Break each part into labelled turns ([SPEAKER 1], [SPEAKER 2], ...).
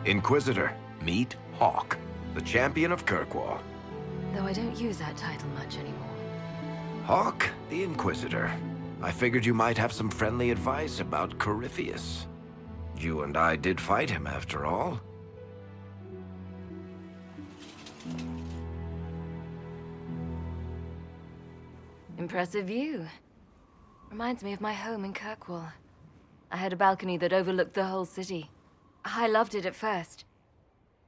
[SPEAKER 1] Inquisitor, meet Hawke, the champion of Kirkwall.
[SPEAKER 2] Though I don't use that title much anymore.
[SPEAKER 1] Hawke, the Inquisitor. I figured you might have some friendly advice about Corypheus. You and I did fight him, after all.
[SPEAKER 2] Impressive view. Reminds me of my home in Kirkwall. I had a balcony that overlooked the whole city. I loved it at first.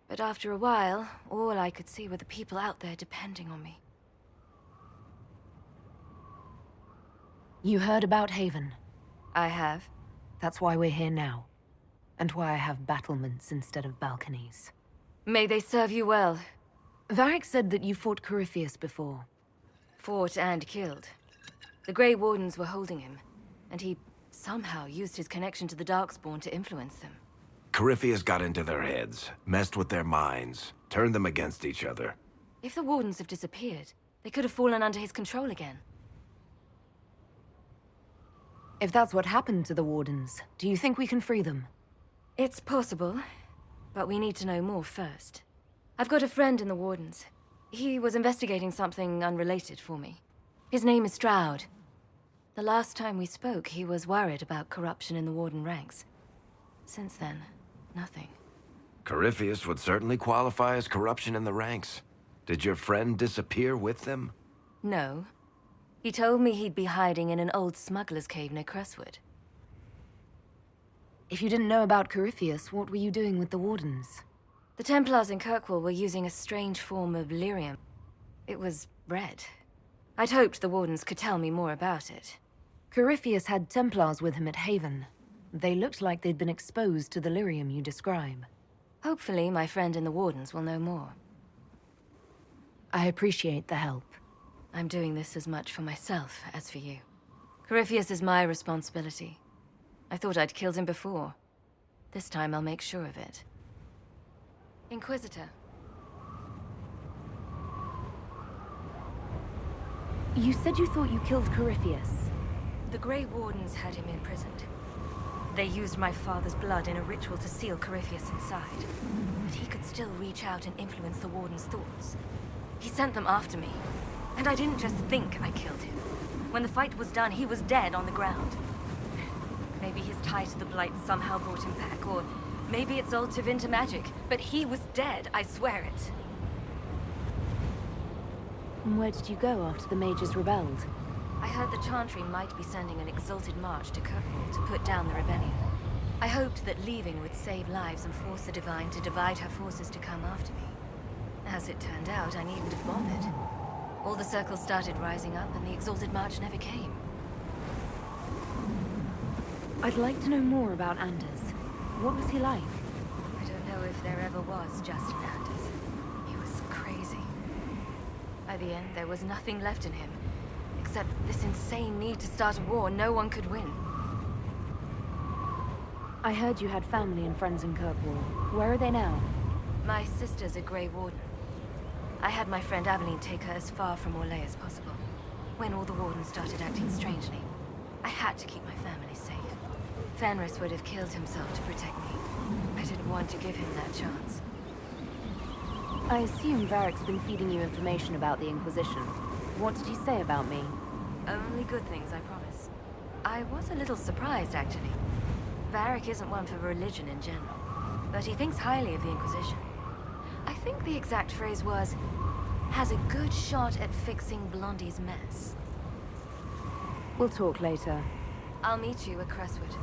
[SPEAKER 2] But after a while, all I could see were the people out there depending on me.
[SPEAKER 3] You heard about Haven.
[SPEAKER 2] I have.
[SPEAKER 3] That's why we're here now. And why I have battlements instead of balconies.
[SPEAKER 2] May they serve you well.
[SPEAKER 3] Varric said that you fought Corypheus before.
[SPEAKER 2] Fought and killed. The Grey Wardens were holding him, and he somehow used his connection to the Darkspawn to influence them.
[SPEAKER 1] Corypheus got into their heads, messed with their minds, turned them against each other.
[SPEAKER 2] If the Wardens have disappeared, they could have fallen under his control again.
[SPEAKER 3] If that's what happened to the Wardens, do you think we can free them?
[SPEAKER 2] It's possible, but we need to know more first. I've got a friend in the Wardens. He was investigating something unrelated for me. His name is Stroud. The last time we spoke, he was worried about corruption in the Warden ranks. Since then, nothing.
[SPEAKER 1] Corypheus would certainly qualify as corruption in the ranks. Did your friend disappear with them?
[SPEAKER 2] No. He told me he'd be hiding in an old smuggler's cave near Crestwood.
[SPEAKER 3] If you didn't know about Corypheus, what were you doing with the Wardens?
[SPEAKER 2] The Templars in Kirkwall were using a strange form of lyrium. It was red. I'd hoped the Wardens could tell me more about it.
[SPEAKER 3] Corypheus had Templars with him at Haven. They looked like they'd been exposed to the lyrium you describe.
[SPEAKER 2] Hopefully, my friend in the Wardens will know more.
[SPEAKER 3] I appreciate the help.
[SPEAKER 2] I'm doing this as much for myself as for you. Corypheus is my responsibility. I thought I'd killed him before. This time I'll make sure of it. Inquisitor.
[SPEAKER 3] You said you thought you killed Corypheus.
[SPEAKER 2] The Grey Wardens had him imprisoned. They used my father's blood in a ritual to seal Corypheus inside. But he could still reach out and influence the Warden's thoughts. He sent them after me. And I didn't just think I killed him. When the fight was done, he was dead on the ground. Maybe his tie to the Blight somehow brought him back, or maybe it's all Tevinter magic, but he was dead, I swear it.
[SPEAKER 3] And where did you go after the mages rebelled?
[SPEAKER 2] I heard the Chantry might be sending an exalted march to Kirkwall to put down the rebellion. I hoped that leaving would save lives and force the Divine to divide her forces to come after me. As it turned out, I needn't have bothered. All the circles started rising up, and the exalted march never came.
[SPEAKER 3] I'd like to know more about Anders. What was he like?
[SPEAKER 2] I don't know if there ever was just an Anders. He was crazy. By the end, there was nothing left in him, except this insane need to start a war no one could win.
[SPEAKER 3] I heard you had family and friends in Kirkwall. Where are they now?
[SPEAKER 2] My sister's a Grey Warden. I had my friend Aveline take her as far from Orlais as possible. When all the Wardens started acting strangely, I had to keep my family safe. Fenris would have killed himself to protect me. I didn't want to give him that chance.
[SPEAKER 3] I assume Varric's been feeding you information about the Inquisition. What did he say about me?
[SPEAKER 2] Only good things, I promise. I was a little surprised, actually. Varric isn't one for religion in general, but he thinks highly of the Inquisition. I think the exact phrase was, has a good shot at fixing Blondie's mess.
[SPEAKER 3] We'll talk later.
[SPEAKER 2] I'll meet you at Crestwood.